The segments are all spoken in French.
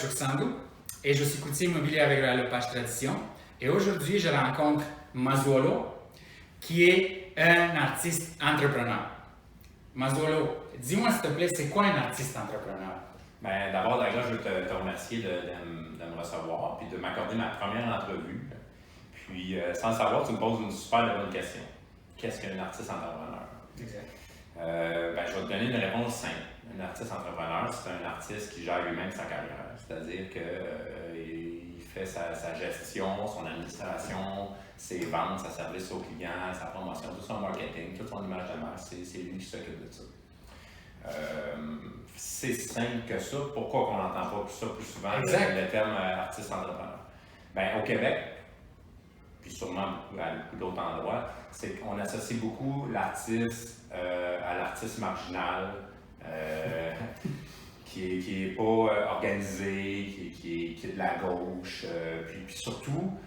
Ashok Sandhu et je suis courtier immobilier avec la Lepage Tradition. Et aujourd'hui, je rencontre Mazuolo, qui est un artiste entrepreneur. Mazuolo, dis-moi s'il te plaît, c'est quoi un artiste entrepreneur? Ben, d'abord, d'ailleurs, je veux te remercier de me recevoir et de m'accorder ma première entrevue. Puis, sans le savoir, tu me poses une super bonne question. Qu'est-ce qu'un artiste entrepreneur? Exact. Je vais te donner une réponse simple. Un artiste entrepreneur, c'est un artiste qui gère lui-même sa carrière. C'est-à-dire qu'il fait sa gestion, son administration, ses ventes, sa service aux clients, sa promotion, tout son marketing, toute son image de marque, c'est lui qui s'occupe de ça. C'est simple que ça. Pourquoi on n'entend pas ça plus souvent, le terme artiste entrepreneur? Ben, au Québec, puis sûrement à beaucoup d'autres endroits, c'est qu'on associe beaucoup l'artiste à l'artiste marginal, qui est pas organisé, qui est de la gauche, puis surtout,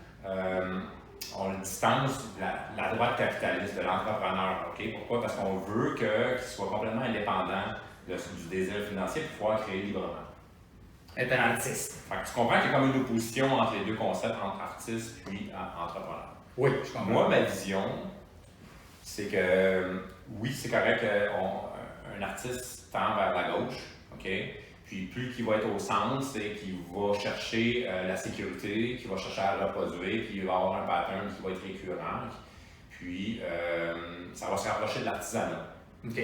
on le distance de la droite capitaliste, de l'entrepreneur. Okay? Pourquoi? Parce qu'on veut qu'il soit complètement indépendant du désir financier pour pouvoir créer librement. Être un artiste. Fait que tu comprends qu'il y a comme une opposition entre les deux concepts, entre artiste puis entrepreneur. Oui, je comprends. Moi, ma vision, c'est que oui, c'est correct qu'un artiste tend vers la gauche, OK? Puis plus qu'il va être au centre, c'est qu'il va chercher la sécurité, qu'il va chercher à reproduire, puis il va avoir un pattern qui va être récurrent. Puis ça va se rapprocher de l'artisanat. OK.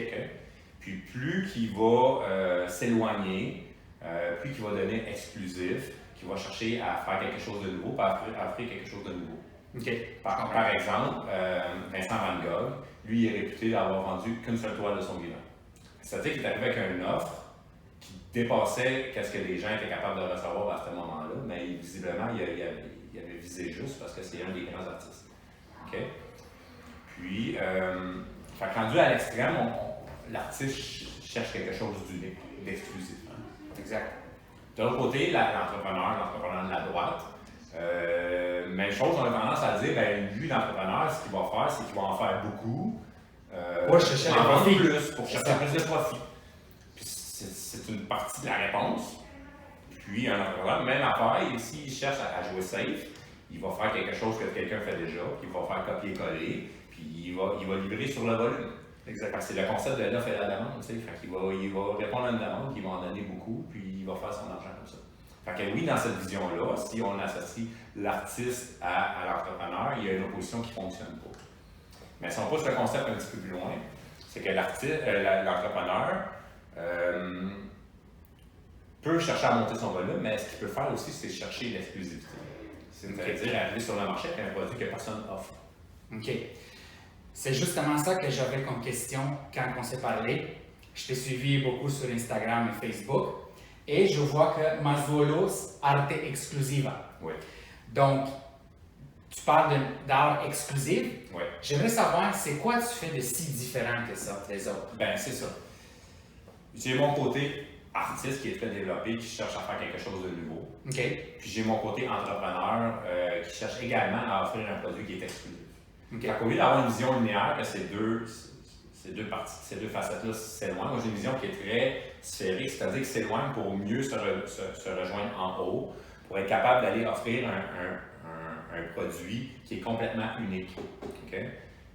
Puis plus qu'il va s'éloigner, plus qu'il va devenir exclusif, qu'il va chercher à faire quelque chose de nouveau, à offrir quelque chose de nouveau. OK. Par exemple, Vincent Van Gogh, lui, il est réputé d'avoir vendu qu'une seule toile de son vivant. C'est-à-dire qu'il est arrivé avec une offre qui dépassait ce que les gens étaient capables de recevoir à ce moment-là, mais visiblement, il avait visé juste parce que c'est un des grands artistes. Okay? Puis, rendu à l'extrême, l'artiste cherche quelque chose d'unique, d'exclusif. Hein? Exact. De l'autre côté, l'entrepreneur de la droite, même chose, on a tendance à dire, lui, l'entrepreneur, ce qu'il va faire, c'est qu'il va en faire beaucoup. Pour chercher le profit. Pour chercher plus de profit. Puis c'est une partie de la réponse. Puis un entrepreneur, même affaire, s'il cherche à jouer safe, il va faire quelque chose que quelqu'un fait déjà, puis il va faire copier-coller, puis il va livrer sur le volume. Exactement. C'est le concept de l'offre et la demande. Fait qu'il il va répondre à une demande, puis il va en donner beaucoup, puis il va faire son argent comme ça. Fait que oui, dans cette vision-là, si on associe l'artiste à l'entrepreneur, il y a une opposition qui ne fonctionne pas. Mais si on pousse le concept un petit peu plus loin, c'est que l'entrepreneur peut chercher à monter son volume, mais ce qu'il peut faire aussi, c'est chercher l'exclusivité. C'est-à-dire arriver sur le marché avec un produit que personne offre. OK. C'est justement ça que j'avais comme question quand on s'est parlé. Je t'ai suivi beaucoup sur Instagram et Facebook. Et je vois que Mazuolo Arte Exclusiva. Oui. Donc, tu parles d'art exclusif. Oui. J'aimerais savoir, c'est quoi tu fais de si différent que ça, les autres? Ben, c'est ça. J'ai mon côté artiste qui est très développé, qui cherche à faire quelque chose de nouveau. OK. Puis j'ai mon côté entrepreneur qui cherche également à offrir un produit qui est exclusif. OK. Fait qu'au lieu d'avoir une vision linéaire, que ces deux facettes-là s'éloignent, moi j'ai une vision qui est très sphérique, c'est-à-dire que s'éloigne pour mieux se rejoindre en haut, pour être capable d'aller offrir un produit qui est complètement unique. Okay?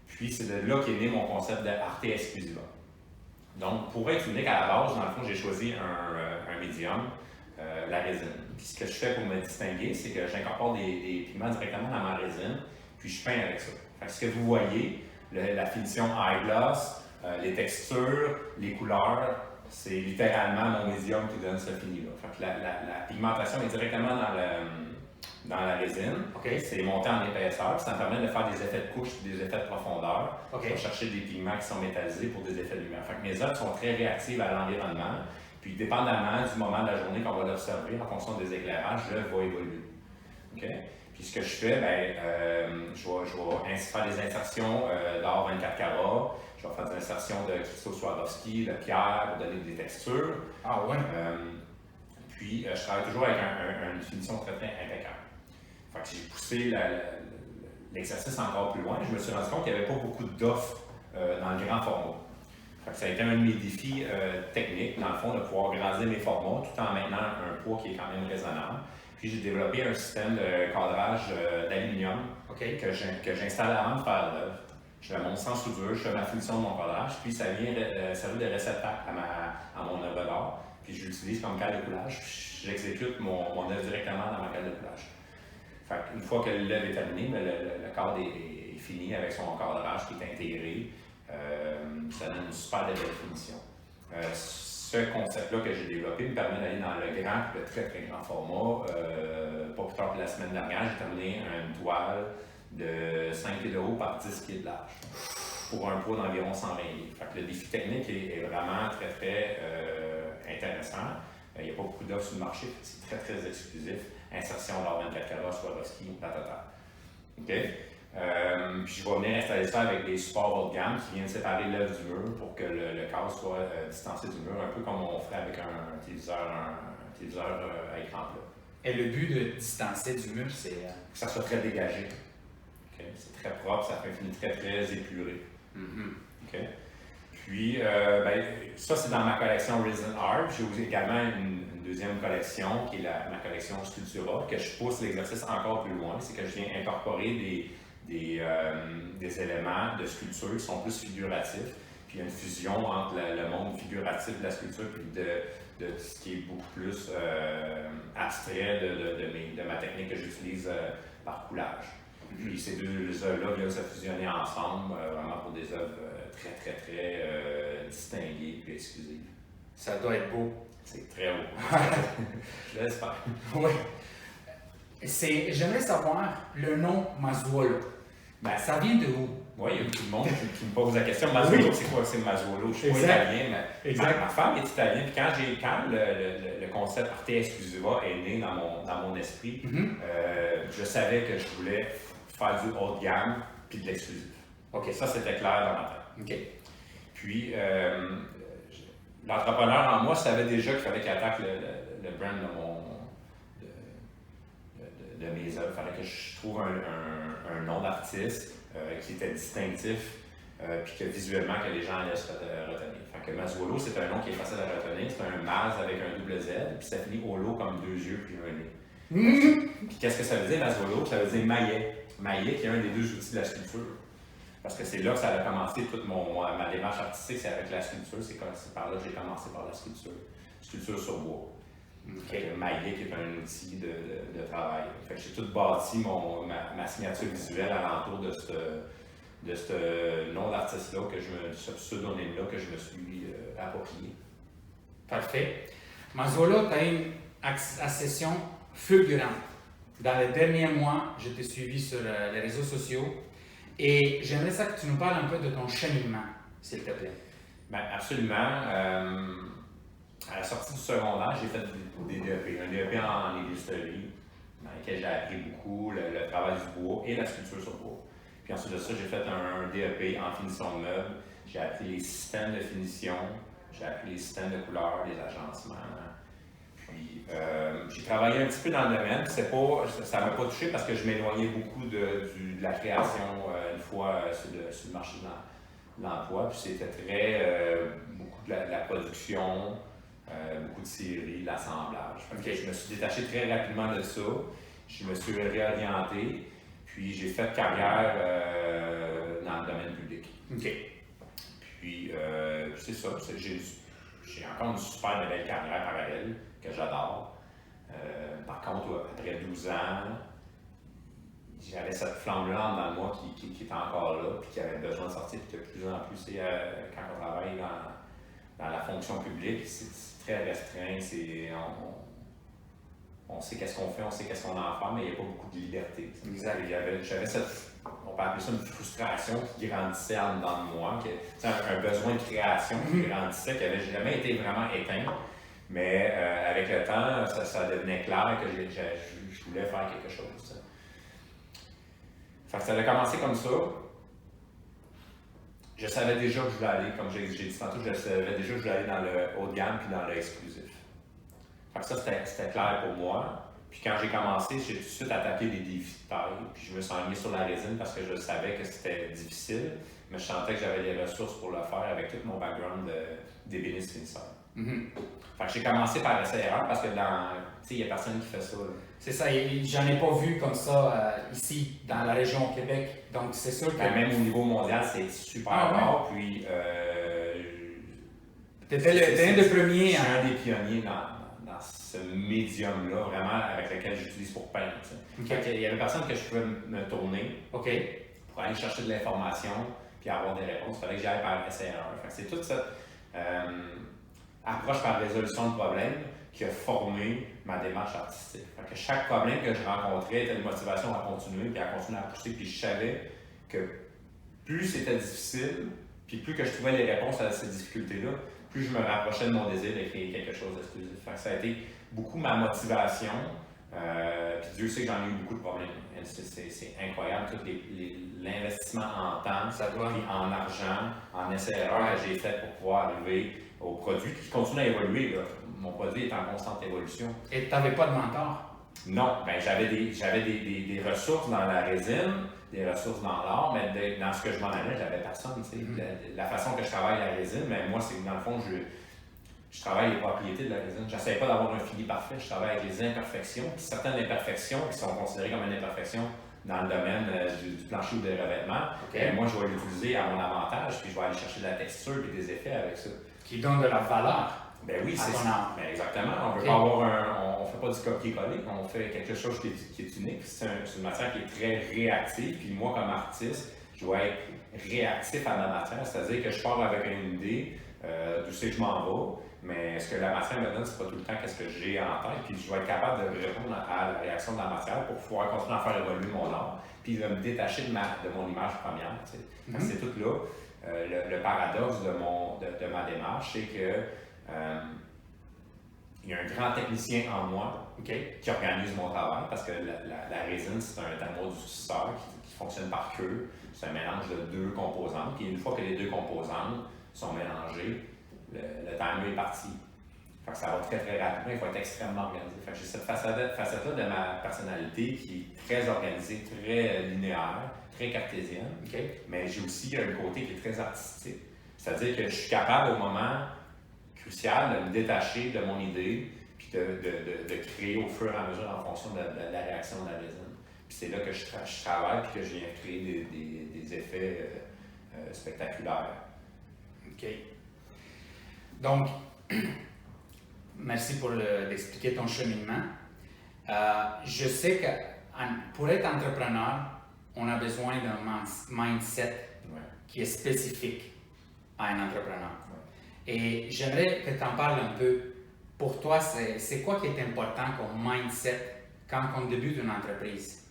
Puis c'est de là qu'est né mon concept d'arte exclusiva. Donc pour être unique à la base, dans le fond, j'ai choisi un médium, la résine. Puis ce que je fais pour me distinguer, c'est que j'incorpore des pigments directement dans ma résine, puis je peins avec ça. Fait que ce que vous voyez, la finition high gloss, les textures, les couleurs, c'est littéralement mon médium qui donne ce fini-là. Fait que la pigmentation est directement dans la résine. Okay. C'est monté en épaisseur, ça me permet de faire des effets de couche et des effets de profondeur. Okay. Je vais chercher des pigments qui sont métallisés pour des effets de lumière. Fait que mes œuvres sont très réactives à l'environnement. Puis dépendamment du moment de la journée qu'on va l'observer, en fonction des éclairages, l'œuvre va évoluer. Okay? Puis ce que je fais, je vais faire des insertions d'or 24 carats, je vais faire des insertions de cristaux Swarovski, de pierre, pour donner des textures. Ah ouais? Puis je travaille toujours avec une finition très très impeccable. Fait que j'ai poussé l'exercice encore plus loin. Je me suis rendu compte qu'il n'y avait pas beaucoup d'offres dans le grand format. Fait que ça a été un de mes défis techniques, dans le fond, de pouvoir grandir mes formats tout en maintenant un poids qui est quand même raisonnable. Puis j'ai développé un système de cadrage d'aluminium que j'installe avant de faire l'œuvre. Je la monte sans soudure, je fais ma finition de mon cadrage, puis ça vient servir de réceptacle à mon œuvre d'art. Puis je l'utilise comme cale de coulage, puis j'exécute mon œuvre directement dans ma cale de coulage. Fait qu'une fois que l'œuvre est terminée, le cadre est fini avec son cadrage qui est intégré. Ça donne une super belle finition. Ce concept-là que j'ai développé me permet d'aller dans le grand, le très très grand format. Pas plus tard que la semaine dernière, j'ai terminé une toile de 5 pieds de haut par 10 pieds de large pour un poids d'environ 120 livres. Fait que le défi technique est vraiment très très intéressant. Il n'y a pas beaucoup d'offres sur le marché, c'est très très exclusif. Insertion d'or 24 carats, Swarovski, la totale. OK? Puis je vais venir installer ça avec des supports haut de gamme qui viennent séparer l'œuvre du mur pour que le cadre soit distancé du mur, un peu comme on ferait avec un téléviseur à écran plat. Et le but de distancer du mur, c'est... Que ça soit très dégagé. Okay? C'est très propre, ça fait un fini très très épuré. Okay? Puis, ça c'est dans ma collection Risen Art. J'ai également une deuxième collection qui est ma collection Sculptura, que je pousse l'exercice encore plus loin. C'est que je viens incorporer des éléments de sculpture qui sont plus figuratifs. Puis il y a une fusion entre le monde figuratif de la sculpture et de ce qui est beaucoup plus abstrait de ma technique que j'utilise par coulage. Puis ces deux œuvres-là viennent se fusionner ensemble vraiment pour des œuvres très, très, très distinguées et exclusives. Ça doit être beau. C'est très beau. Je l'espère. Oui. J'aimerais savoir le nom Masuolo. Ben, ça vient de où? Oui, il y a beaucoup de monde qui me pose la question. Masuolo, c'est quoi? C'est Masuolo. Je suis pas italien, mais ma femme est italienne. Puis quand le concept Arte Exclusiva est né dans mon esprit, je savais que je voulais faire du haut de gamme puis de l'exclusif. OK, ça c'était clair dans ma tête. OK. Puis, l'entrepreneur en moi savait déjà qu'il fallait qu'il attaque le brand de mes œuvres. Il fallait que je trouve un nom d'artiste qui était distinctif, puis que visuellement que les gens allaient se retenir. Fait que Masuolo, c'est un nom qui est facile à retenir. C'est un Maz avec un double Z, puis ça finit au lot comme 2 yeux puis un nez. Puis qu'est-ce que ça veut dire Masuolo? Ça veut dire maillet. Maillet qui est un des 2 outils de la sculpture. Parce que c'est là que ça a commencé toute ma démarche artistique, c'est avec la sculpture. C'est par là que j'ai commencé par la sculpture. Sculpture sur bois. Le maillet qui est un outil de travail. Fait que j'ai tout bâti ma signature visuelle alentour de ce nom d'artiste-là, ce pseudonyme-là que je me suis approprié. Parfait. Masuolo, tu as une accession fulgurante. Dans les derniers mois, je t'ai suivi sur les réseaux sociaux et j'aimerais ça que tu nous parles un peu de ton cheminement, s'il te plaît. Bien, absolument. À la sortie du secondaire, j'ai fait des DEP. Un DEP en ébénisterie, dans lequel j'ai appris beaucoup le travail du bois et la sculpture sur bois. Puis ensuite de ça, j'ai fait un DEP en finition de meubles. J'ai appris les systèmes de finition, j'ai appris les systèmes de couleurs, les agencements. Puis j'ai travaillé un petit peu dans le domaine. Ça ne m'a pas touché parce que je m'éloignais beaucoup de la création une fois sur le marché de l'emploi. Puis c'était beaucoup de la production. Beaucoup de séries, l'assemblage. Je me suis détaché très rapidement de ça. Je me suis réorienté, puis j'ai fait carrière dans le domaine public. OK. Puis c'est ça. J'ai encore une super belle carrière parallèle que j'adore. Par contre, après 12 ans, j'avais cette flamme-là dans moi qui était encore là, puis qui avait besoin de sortir, puis de plus en plus, quand on travaille dans la fonction publique, c'est très restreint, on sait qu'est-ce qu'on fait, on sait qu'est-ce qu'on a à faire, mais il n'y a pas beaucoup de liberté. Exact. J'avais on peut appeler ça une frustration qui grandissait en dedans de moi, un besoin de création qui grandissait, qui n'avait jamais été vraiment éteint, mais avec le temps, ça devenait clair que je voulais faire quelque chose. Fait que ça a commencé comme ça. Je savais déjà que je voulais aller, comme j'ai dit tantôt, je savais déjà que je voulais aller dans le haut de gamme puis dans le exclusif. Fait que ça, c'était clair pour moi. Puis quand j'ai commencé, j'ai tout de suite attaqué des défis de taille. Puis je me suis enligné sur la résine parce que je savais que c'était difficile. mais je sentais que j'avais les ressources pour le faire avec tout mon background d'ébéniste finisseur. Fait que j'ai commencé par essai-erreur parce que il n'y a personne qui fait ça. C'est ça, et j'en ai pas vu comme ça ici, dans la région au Québec. Donc, c'est sûr que. Même au niveau mondial, c'est super rare. Puis. T'étais un des premiers. Je suis un des pionniers dans ce médium-là, vraiment, avec lequel j'utilise pour peindre. Il y avait personne que je pouvais me tourner pour aller chercher de l'information puis avoir des réponses. Il fallait que j'aille par essai-erreur. C'est toute cette approche par résolution de problèmes qui a formé ma démarche artistique. Fait que chaque problème que je rencontrais était une motivation à continuer à pousser. Puis je savais que plus c'était difficile, puis plus que je trouvais les réponses à ces difficultés-là, plus je me rapprochais de mon désir de créer quelque chose d'exclusif. Ça a été beaucoup ma motivation. Puis Dieu sait que j'en ai eu beaucoup de problèmes. C'est incroyable, tout l'investissement en temps, puis en argent, en essai-erreur que j'ai fait pour pouvoir arriver au produit qui continue à évoluer. Là. Mon produit est en constante évolution. Et tu n'avais pas de mentor? Non, ben j'avais des ressources dans la résine, des ressources dans l'art, mais dans ce que je m'en allais, j'avais personne. La façon que je travaille la résine, mais moi, c'est que dans le fond, je travaille les propriétés de la résine. Je n'essaie pas d'avoir un fini parfait, je travaille avec les imperfections, puis certaines imperfections qui sont considérées comme une imperfection dans le domaine du plancher ou des revêtements. Moi, je vais l'utiliser à mon avantage, puis je vais aller chercher de la texture et des effets avec ça. Qui donne de la valeur. Ben oui, c'est ça. Ben exactement. On veut pas on fait pas du copier-coller, on fait quelque chose qui est unique. C'est une matière qui est très réactive. Puis moi, comme artiste, je dois être réactif à ma matière. C'est-à-dire que je pars avec une idée d'où c'est que je m'en vais, mais ce que la matière me donne, c'est pas tout le temps qu'est-ce que j'ai en tête. Puis je dois être capable de répondre à la réaction de la matière pour pouvoir continuer à faire évoluer mon art. Puis de me détacher de mon image première. C'est tout là. Le paradoxe de ma démarche, c'est que il y a un grand technicien en moi qui organise mon travail parce que la résine, c'est un thermodurcisseur qui fonctionne par queue. C'est un mélange de deux composantes. Puis une fois que les deux composantes sont mélangées, le timer est parti. Fait que ça va très très rapidement, il faut être extrêmement organisé. Fait que j'ai cette facette-là de ma personnalité qui est très organisée, très linéaire, très cartésienne. Mais j'ai aussi un côté qui est très artistique. C'est-à-dire que je suis capable au moment crucial de me détacher de mon idée puis de créer au fur et à mesure en fonction de la réaction de la résine. Puis c'est là que je travaille puis que je viens créer des effets spectaculaires. OK. Donc, merci d'expliquer ton cheminement. Je sais que pour être entrepreneur, on a besoin d'un mindset qui est spécifique à un entrepreneur. Et j'aimerais que tu en parles un peu. Pour toi, c'est quoi qui est important comme mindset quand on débute une entreprise?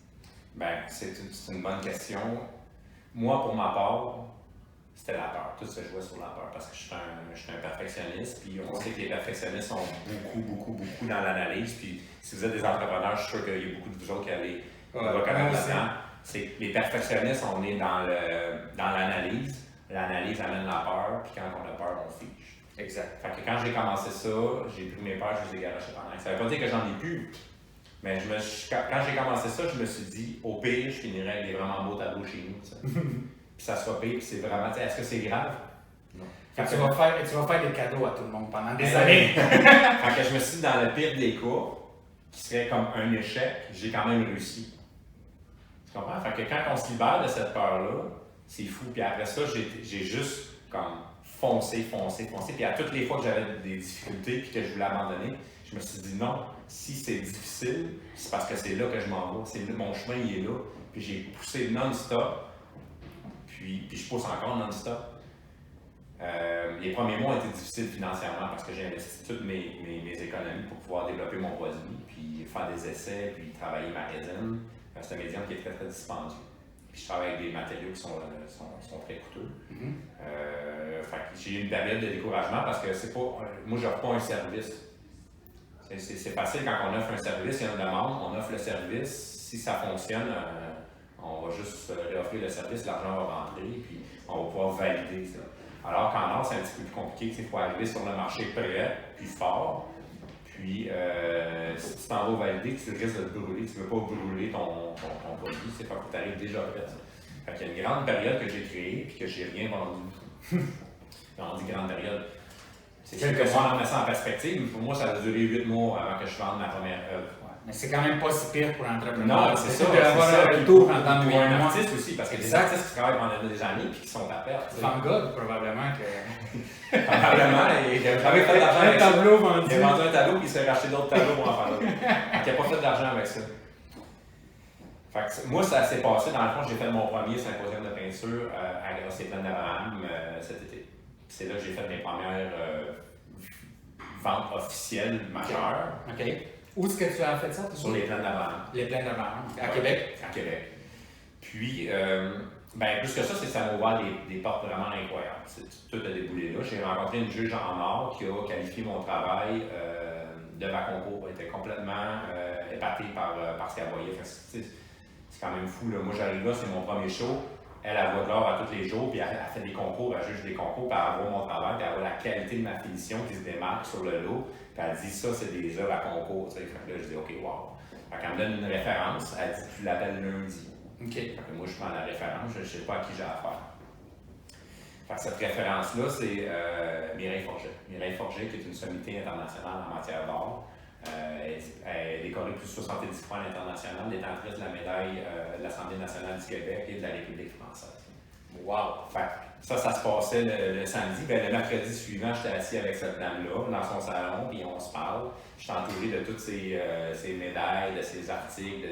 Bien, c'est une bonne question. Moi, pour ma part, c'était la peur. Tout se jouait sur la peur parce que je suis un perfectionniste. Puis on sait que les perfectionnistes sont beaucoup dans l'analyse. Puis si vous êtes des entrepreneurs, je suis sûr qu'il y a beaucoup de vous autres qui allez reconnaître là-dedans. C'est que les perfectionnistes, on est dans l'analyse. L'analyse amène la peur, puis quand on a peur, on fige. Exact. Fait que quand j'ai commencé ça, j'ai pris mes peurs, je les ai garochées pendant. Ça ne veut pas dire que j'en ai plus. Mais quand j'ai commencé ça, je me suis dit, au pire, je finirais avec des vraiment beaux tableaux chez nous. Puis ça sera pire, puis c'est vraiment, est-ce que c'est grave? Non. Fait que tu vas faire des cadeaux à tout le monde pendant des années. Fait que je me suis dit, dans le pire des cas, qui serait comme un échec, j'ai quand même réussi. Tu comprends? Fait que quand on se libère de cette peur-là, c'est fou. Puis après ça, j'ai juste comme foncé. Puis à toutes les fois que j'avais des difficultés puis que je voulais abandonner, je me suis dit non, si c'est difficile, c'est parce que c'est là que je m'en vais. Mon chemin, il est là. Puis j'ai poussé non-stop. Puis je pousse encore non-stop. Les premiers mois ont été difficiles financièrement parce que j'ai investi toutes mes économies pour pouvoir développer mon produit, puis faire des essais, puis travailler ma résine. C'est un médium qui est très, très dispendieux. Puis je travaille avec des matériaux qui sont très coûteux. Fait que j'ai eu une période de découragement parce que c'est pas. Moi, je n'offre pas un service. C'est facile quand on offre un service, il y a une demande, on offre le service. Si ça fonctionne, on va juste réoffrir le service, l'argent va rentrer, puis on va pouvoir valider ça. Alors qu'en art, c'est un petit peu plus compliqué. Il faut arriver sur le marché prêt, puis fort. Puis, si tu t'en vas valider, tu risques de te brûler. Tu ne veux pas brûler ton produit, c'est pas que tu arrives déjà prêt. Fait qu'il y a une grande période que j'ai créée et que j'ai rien vendu. On dit grande période. C'est quelques mois, on met ça en perspective. Pour moi, ça a duré 8 mois avant que je vende ma première œuvre. Mais c'est quand même pas si pire pour l'entrepreneur. Non, c'est ça. D'avoir un retour en temps de 8 un mois. artiste aussi, parce que des artistes qui travaillent pendant des années et qui sont à perte. Van Gogh, probablement que. Probablement. J'avais fait de l'argent avec un tableau vendu. Il a vendu un tableau puis il s'est racheté d'autres tableaux pour en faire d'autres. Il n'a pas fait d'argent avec ça. Fait que moi, ça s'est passé. Dans le fond, j'ai fait mon premier symposium de peinture à Grosses Plaines d'Abraham cet été. C'est là que j'ai fait mes premières ventes officielles majeures. OK. Où est-ce que tu as fait ça? Sur les plaines d'Abraham. Les plaines d'Abraham. À Québec? À Québec. Puis, plus que ça, c'est que ça m'a ouvert des portes vraiment incroyables. Tout a déboulé là. J'ai rencontré une juge en or qui a qualifié mon travail de ma concours. Elle était complètement épatée par ce qu'elle voyait. C'est quand même fou. Là. Moi, j'arrive là, c'est mon premier show. Elle voit de l'or à tous les jours, puis elle fait des concours, elle juge des concours, puis elle voit mon travail, puis elle voit la qualité de ma finition qui se démarque sur le lot, puis elle dit ça, c'est des œuvres à concours. Fait que là, je dis OK, wow. Fait qu'elle me donne une référence, elle dit tu l'appelles lundi. OK. Fait que moi, je prends la référence, je ne sais pas à qui j'ai affaire. Fait que cette référence-là, c'est Mireille Forget. Mireille Forget, qui est une sommité internationale en matière d'art. Elle est décorée plus de 70 fois à l'international, détentrice de la médaille de l'Assemblée nationale du Québec et de la République française. Wow! Fait ça se passait le samedi. Le mercredi suivant, j'étais assis avec cette dame-là dans son salon, puis on se parle. Je suis entouré de toutes ces médailles, de ces articles,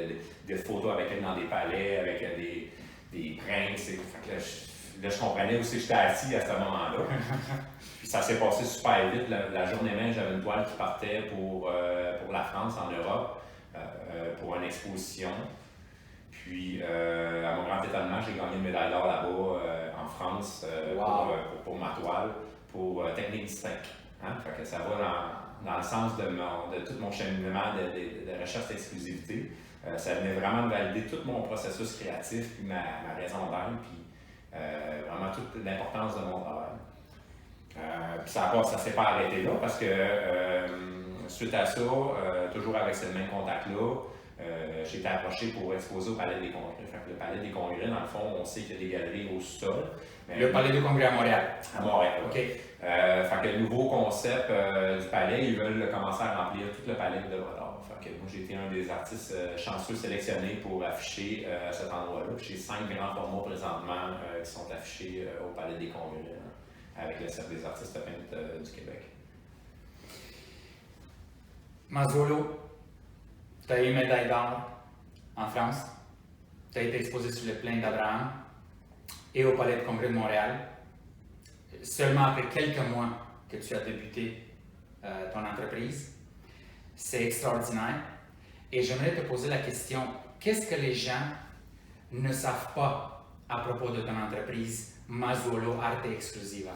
de photos avec elle dans des palais, avec des princes. Là, je comprenais où j'étais assis à ce moment-là. Puis ça s'est passé super vite. La journée même, j'avais une toile qui partait pour la France, en Europe, pour une exposition. Puis, à mon grand étonnement, j'ai gagné une médaille d'or là-bas en France pour ma toile, pour technique distincte. Hein? Fait que ça va dans le sens de tout mon cheminement de recherche d'exclusivité. Ça venait vraiment de valider tout mon processus créatif, puis ma raison d'être, puis vraiment toute l'importance de mon travail. Puis ça s'est pas arrêté là parce que suite à ça, toujours avec ce même contact-là, j'ai été approché pour exposer au Palais des Congrès. Fait que le Palais des Congrès, dans le fond, on sait qu'il y a des galeries au sous-sol. Le Palais des Congrès à Montréal. À Montréal, OK. Fait que le nouveau concept du palais, ils veulent commencer à remplir tout le palais de l'œuvre d'art. Fait que moi, j'ai été un des artistes chanceux sélectionnés pour afficher à cet endroit-là. J'ai 5 grands formats présentement qui sont affichés au Palais des Congrès avec le Cercle des artistes peintres du Québec. Mazzolo, tu as eu une médaille d'or en France. Tu as été exposé sur les plaines d'Abraham et au Palais de Congrès de Montréal. Seulement après quelques mois que tu as débuté ton entreprise. C'est extraordinaire. Et j'aimerais te poser la question, qu'est-ce que les gens ne savent pas à propos de ton entreprise Mazzolo Arte Exclusiva?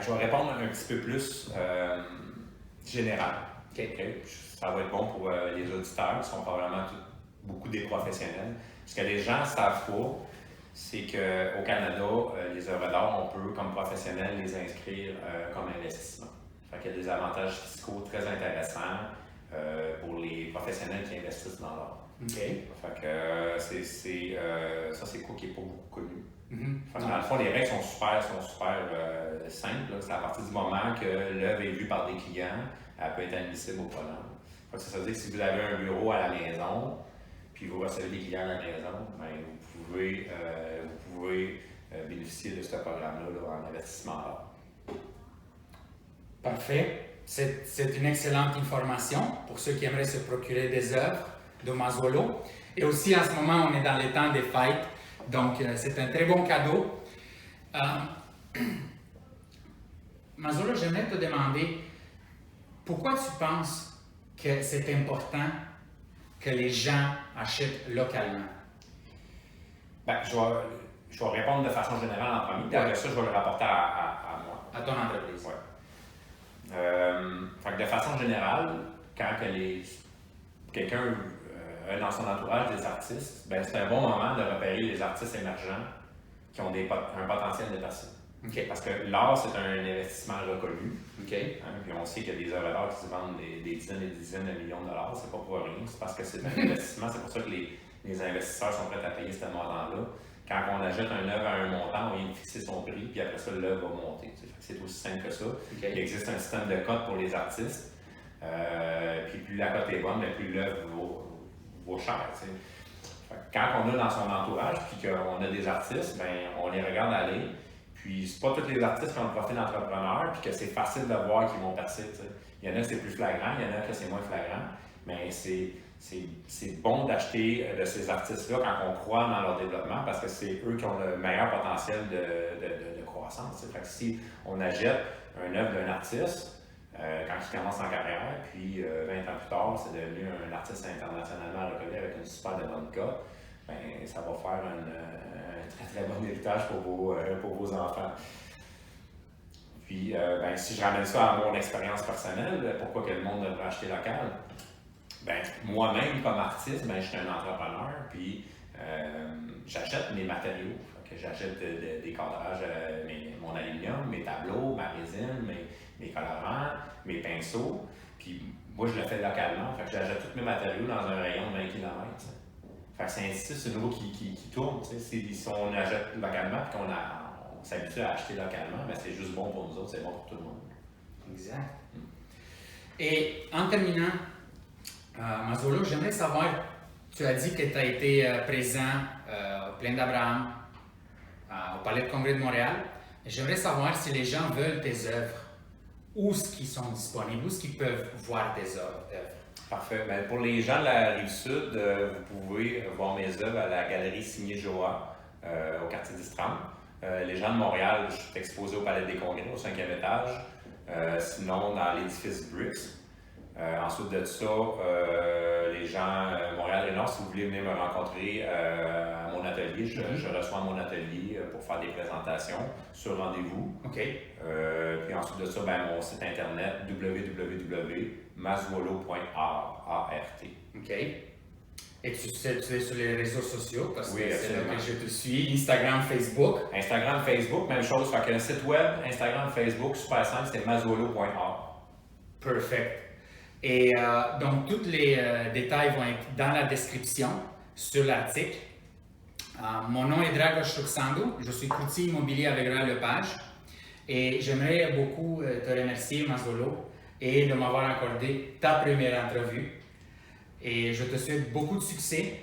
Je vais répondre un petit peu plus général. Okay. Ça va être bon pour les auditeurs qui sont probablement beaucoup des professionnels. Ce que les gens ne savent pas, c'est qu'au Canada, les œuvres d'art, on peut, comme professionnels, les inscrire comme investissement. Fait qu'il y a des avantages fiscaux très intéressants pour les professionnels qui investissent dans l'art. Okay. Fait que ça, c'est quoi qui n'est pas beaucoup connu. Mm-hmm. Dans le fond, les règles sont super simples. C'est à partir du moment que l'œuvre est vue par des clients, elle peut être admissible au programme. Ça veut dire que si vous avez un bureau à la maison, puis vous recevez des clients à la maison, bien, vous pouvez bénéficier de ce programme-là en investissement d'art. Parfait. C'est une excellente information pour ceux qui aimeraient se procurer des œuvres de Mazzolo. Et aussi, en ce moment, on est dans les temps des fêtes. Donc, c'est un très bon cadeau. Mazzolo, j'aimerais te demander, pourquoi tu penses que c'est important que les gens achètent localement? Je vais répondre de façon générale en premier, puis après ça, je vais le rapporter à moi. À ton entreprise. Oui. De façon générale, quand quelqu'un a dans son entourage des artistes, c'est un bon moment de repérer les artistes émergents qui ont un potentiel de personne. Okay. Parce que l'art, c'est un investissement reconnu. Okay. Puis on sait qu'il y a des œuvres d'art qui se vendent des dizaines et des dizaines de millions de dollars. C'est pas pour rien. C'est parce que c'est un investissement. C'est pour ça que les investisseurs sont prêts à payer ce montant-là quand on achète un œuvre à un montant, on vient de fixer son prix, puis après ça, l'œuvre va monter. C'est aussi simple que ça. Okay. Il existe un système de cote pour les artistes. Puis plus la cote est bonne, mais plus l'œuvre vaut cher. T'sais. Quand on a dans son entourage, puis qu'on a des artistes, ben, on les regarde aller. Puis c'est pas tous les artistes qui ont le profil d'entrepreneur, puis que c'est facile de voir qu'ils vont percer. T'sais. Il y en a que c'est plus flagrant, il y en a que c'est moins flagrant, mais c'est bon d'acheter de ces artistes-là quand on croit dans leur développement parce que c'est eux qui ont le meilleur potentiel de croissance. Fait que si on achète un œuvre d'un artiste, quand il commence en carrière, puis 20 ans plus tard, c'est devenu un artiste internationalement reconnu avec une super de bonne cote, ben, ça va faire un très très bon héritage pour vos enfants. Puis, ben, si je ramène ça à mon expérience personnelle, pourquoi que le monde devrait acheter local? Ben, moi-même, comme artiste, ben, je suis un entrepreneur, puis j'achète mes matériaux. J'achète des cadrages, mon aluminium, mes tableaux, ma résine, mes colorants, mes pinceaux. Puis moi, je le fais localement. Fait que j'achète tous mes matériaux dans un rayon de 20 km. Fait que c'est ainsi, c'est une roue qui tourne. Si on achète localement et qu'on s'habitue à acheter localement, ben, c'est juste bon pour nous autres, c'est bon pour tout le monde. Exact. Et en terminant, Mazuolo, j'aimerais savoir, tu as dit que tu as été présent au Plaine d'Abraham, au Palais de Congrès de Montréal. J'aimerais savoir si les gens veulent tes œuvres, où est-ce qu'ils sont disponibles, où est-ce qu'ils peuvent voir tes œuvres. Parfait. Bien, pour les gens de la Rive-Sud, vous pouvez voir mes œuvres à la galerie Signé Joa au quartier d'Istram. Les gens de Montréal, je suis exposé au Palais des Congrès au 5e étage. Sinon, dans l'édifice Bricks. Ensuite de ça, les gens Montréal et Nord, si vous voulez venir me rencontrer à mon atelier, je reçois à mon atelier pour faire des présentations sur rendez-vous. OK. Puis ensuite de ça, ben, mon site internet www.mazuolo.art. OK. Et tu es sur les réseaux sociaux parce oui, que c'est là absolument. que je te suis, Instagram, Facebook. Instagram, Facebook, même chose. Fait que le site web, Instagram, Facebook, super simple, c'est mazuolo.art. Perfect. Et donc, tous les détails vont être dans la description sur l'article. Mon nom est Dragos Ruxandou, je suis courtier immobilier avec Royal Lepage et j'aimerais beaucoup te remercier, Mazuolo, et de m'avoir accordé ta première entrevue. Et je te souhaite beaucoup de succès